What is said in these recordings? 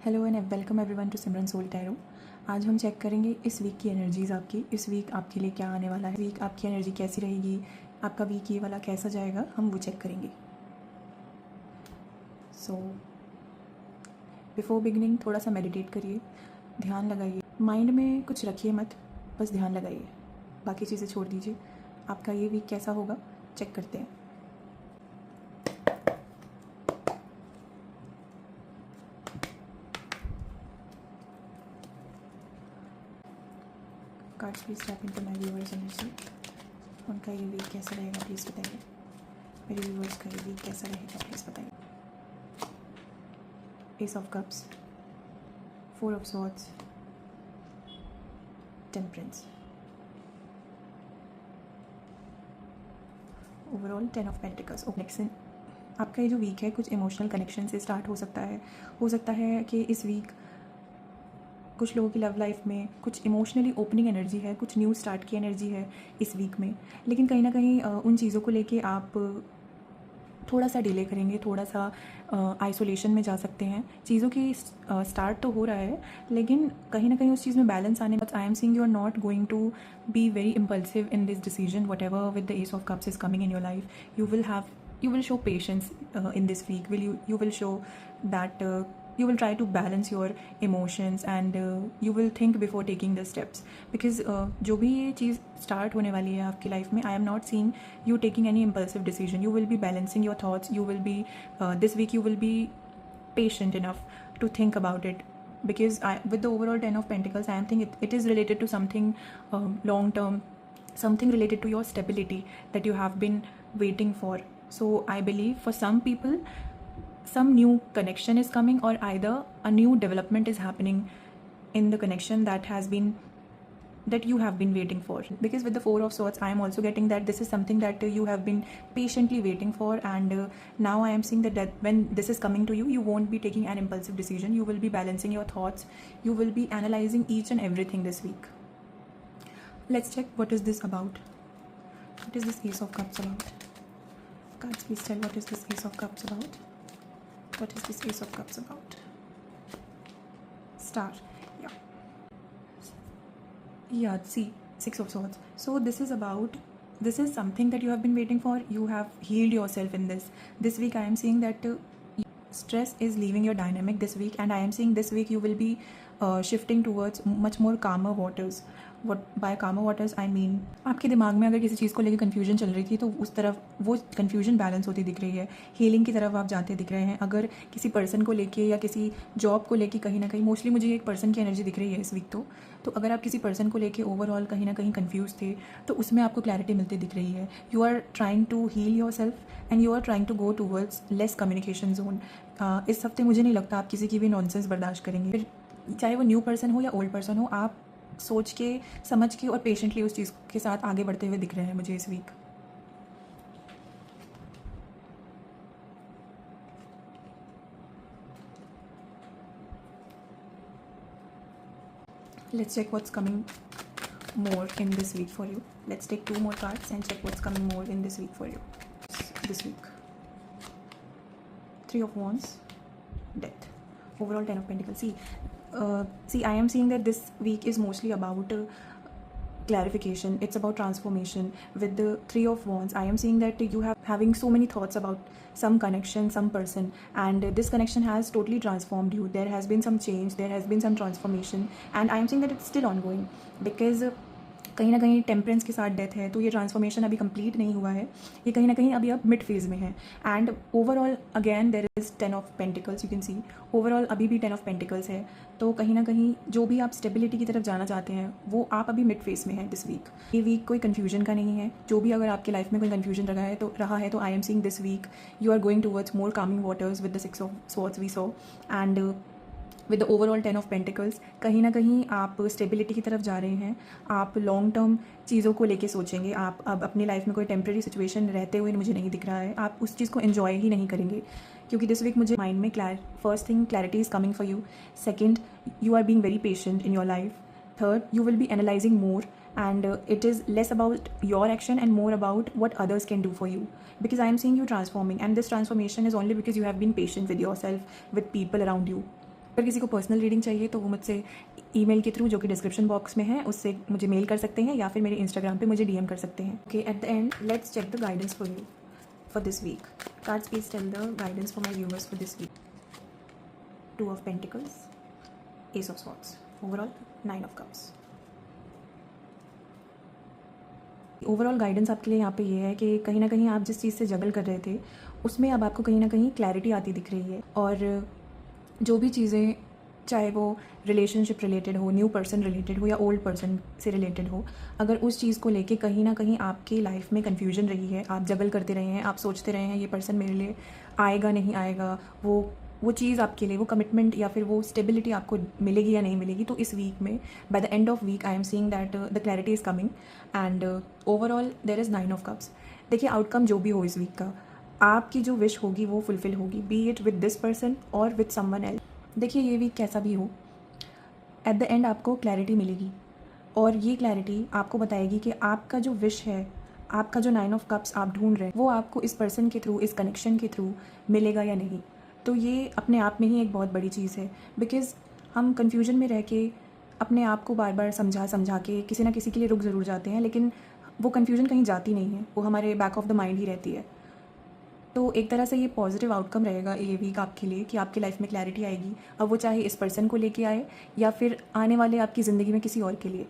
Hello and welcome everyone to Simran soul tarot. आज हम check करेंगे इस वीक की एनर्जीज़ आपकी। इस वीक आपके लिए क्या आने वाला है, वीक आपकी एनर्जी कैसी रहेगी, आपका वीक ये वाला कैसा जाएगा, हम वो चेक करेंगे। सो बिफोर बिगिनिंग थोड़ा सा मेडिटेट करिए, ध्यान लगाइए, माइंड में कुछ रखिए मत, बस ध्यान लगाइए, बाकी चीज़ें छोड़ दीजिए। आपका ये वीक कैसा होगा चेक करते हैं। Cards please tap into my viewers energy. उनका ये वीक कैसा रहेगा प्लीज़ बताइए। मेरे व्यूअर्स का ये वीक कैसा रहेगा प्लीज़ बताइए। S of cups, 4 of swords, temperance, overall 10 of pentacles. Connection, आपका ये जो वीक है कुछ इमोशनल कनेक्शन से स्टार्ट हो सकता है कि इस वीक कुछ लोगों की लव लाइफ में कुछ इमोशनली ओपनिंग एनर्जी है, कुछ न्यू स्टार्ट की एनर्जी है इस वीक में। लेकिन कहीं ना कहीं उन चीज़ों को लेके आप थोड़ा सा डिले करेंगे, थोड़ा सा आइसोलेशन में जा सकते हैं। चीज़ों की स्टार्ट तो हो रहा है, लेकिन कहीं ना कहीं उस चीज़ में बैलेंस आने। But I am seeing you are not going to be very impulsive in this decision. Whatever with the ace of cups is coming in your life, you will show patience in this week. You will show that you will try to balance your emotions and you will think before taking the steps, because जो भी ये चीज़ start होने वाली है आपकी life में, I am not seeing you taking any impulsive decision. You will be balancing your thoughts. You will be this week you will be patient enough to think about it, because with the overall 10 of Pentacles, I am thinking it is related to something long term, something related to your stability that you have been waiting for. So I believe for some people some new connection is coming, or either a new development is happening in the connection that you have been waiting for. Because with the 4 of swords, I am also getting that this is something that you have been patiently waiting for, and now I am seeing that when this is coming to you, you won't be taking an impulsive decision. You will be balancing your thoughts. You will be analyzing each and everything this week. Let's check what is this about. What is this Ace of Cups about? Cards, please tell what is this Ace of Cups about? What is this Ace of Cups about? Star. Yeah, see, 6 of Swords. So this is something that you have been waiting for. You have healed yourself in this week. I am seeing that stress is leaving your dynamic this week, and I am seeing this week you will be shifting towards much more calmer waters. What by calmer waters I mean, आपके दिमाग में अगर किसी चीज़ को लेकर confusion चल रही थी, तो उस तरफ वो कन्फ्यूजन बैलेंस होती दिख रही है, हीलिंग की तरफ आप जाते दिख रहे हैं। अगर किसी पर्सन को लेके या किसी जॉब को लेके कहीं ना कहीं, मोस्टली मुझे एक पर्सन की एनर्जी दिख रही है इस वीक। तो अगर आप किसी पर्सन को लेके ओवरऑल कहीं ना कहीं कन्फ्यूज थे, तो उसमें आपको क्लैरिटी मिलती दिख रही है। You are trying to heal yourself and you are trying to go towards less communication zone. इस हफ्ते मुझे नहीं लगता आप किसी की भी नॉनसेंस बर्दाश्त करेंगे, फिर चाहे वो न्यू पर्सन हो या ओल्ड पर्सन हो। आप सोच के, समझ के और पेशेंटली उस चीज़ के साथ आगे बढ़ते हुए दिख रहे हैं मुझे इस week. Let's check what's coming more in this week for you. Let's take 2 more cards and check what's coming more in this week for you. This week, 3 of Wands, Death, overall 10 of Pentacles. See, I am seeing that this week is mostly about clarification. It's about transformation. With the 3 of Wands, I am seeing that you have having so many thoughts about some connection, some person, and this connection has totally transformed you. There has been some change, there has been some transformation, and I am seeing that it's still ongoing, because कहीं ना कहीं temperance के साथ death है, तो ये transformation अभी complete नहीं हुआ है, ये कहीं ना कहीं अभी आप मिड फेज में है। And overall again there is 10 of pentacles. You can see overall अभी भी 10 ऑफ पेंटिकल्स है। तो कहीं ना कहीं जो भी आप स्टेबिलिटी की तरफ जाना चाहते हैं, वो आप अभी मिड फेज में है दिस वीक। ये वीक कोई कन्फ्यूजन का नहीं है। जो भी अगर आपकी लाइफ में कोई कन्फ्यूजन रहा है तो I am seeing this week you are going towards more calming waters with the 6 of swords we saw, and with the overall 10 of pentacles. कहीं ना कहीं आप स्टेबिलिटी की तरफ जा रहे हैं। आप लॉन्ग टर्म चीज़ों को लेके सोचेंगे। आप अब अपनी लाइफ में कोई टेम्प्रेरी सिचुएशन रहते हुए मुझे नहीं दिख रहा है। आप उस चीज़ को एन्जॉय ही नहीं करेंगे, क्योंकि दिस वीक मुझे माइंड में first thing clarity is coming for you. Second, you are being very patient in your life. Third, you will be analyzing more, and it is less about your action and more about what others can do for you, because I am seeing you transforming, and this transformation is only because you have been patient with yourself, with people around you. अगर किसी को personal reading चाहिए तो वो मुझसे email के through, जो कि डिस्क्रिप्शन बॉक्स में है, उससे मुझे मेल कर सकते हैं या फिर मेरे इंस्टाग्राम पे मुझे डीएम कर सकते हैं। Okay, at the end let's check the guidance for you for this week. Cards please tell the guidance for my viewers for this week. 2 of pentacles, ace of swords, overall 9 of cups. Overall guidance आपके लिए यहाँ पे ये है कि कहीं ना कहीं आप जिस चीज़ से जगल कर रहे थे उसमें अब आपको कहीं ना कहीं क्लैरिटी आती दिख रही है, और जो भी चीज़ें, चाहे वो रिलेशनशिप रिलेटेड हो, न्यू पर्सन रिलेटेड हो या ओल्ड पर्सन से रिलेटेड हो, अगर उस चीज़ को लेके कहीं ना कहीं आपकी लाइफ में कन्फ्यूजन रही है, आप जगल करते रहे हैं, आप सोचते रहे हैं ये पर्सन मेरे लिए आएगा नहीं आएगा, वो चीज़ आपके लिए, वो कमिटमेंट या फिर वो स्टेबिलिटी आपको मिलेगी या नहीं मिलेगी, तो इस वीक में by the end of week I am seeing that the clarity is coming and overall there is 9 of cups. देखिए, आउटकम जो भी हो इस वीक का, आपकी जो विश होगी वो फुलफिल होगी, B it with this person और विद समवन एल्स। देखिए, ये वीक कैसा भी हो, एट द एंड आपको क्लैरिटी मिलेगी, और ये क्लैरिटी आपको बताएगी कि आपका जो विश है, आपका जो 9 ऑफ कप्स आप ढूंढ रहे हैं, वो आपको इस पर्सन के थ्रू, इस कनेक्शन के थ्रू मिलेगा या नहीं। तो ये अपने आप में ही एक बहुत बड़ी चीज़ है, बिकॉज़ हम कन्फ्यूजन में रह के अपने आप को बार बार समझा के किसी ना किसी के लिए रुक ज़रूर जाते हैं, लेकिन वो कन्फ्यूजन कहीं जाती नहीं है, वो हमारे बैक ऑफ द माइंड ही रहती है। तो एक तरह से ये पॉजिटिव आउटकम रहेगा ये वीक आपके लिए कि आपकी लाइफ में क्लैरिटी आएगी, अब वो चाहे इस पर्सन को लेके आए या फिर आने वाले आपकी ज़िंदगी में किसी और के लिए।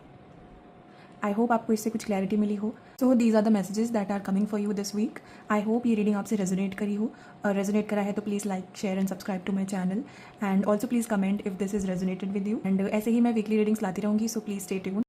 आई होप आपको इससे कुछ क्लैरिटी मिली हो। So these are the messages that are coming for you this week. I hope ये रीडिंग आपसे रेजोनेट करी हो, और रेजोनेट करा है तो please like, share and subscribe to my channel, and also please comment if this is resonated with you. And ऐसे ही मैं वीकली रीडिंग्स लाती रहूँगी, सो प्लीज़ स्टे ट्यून्ड।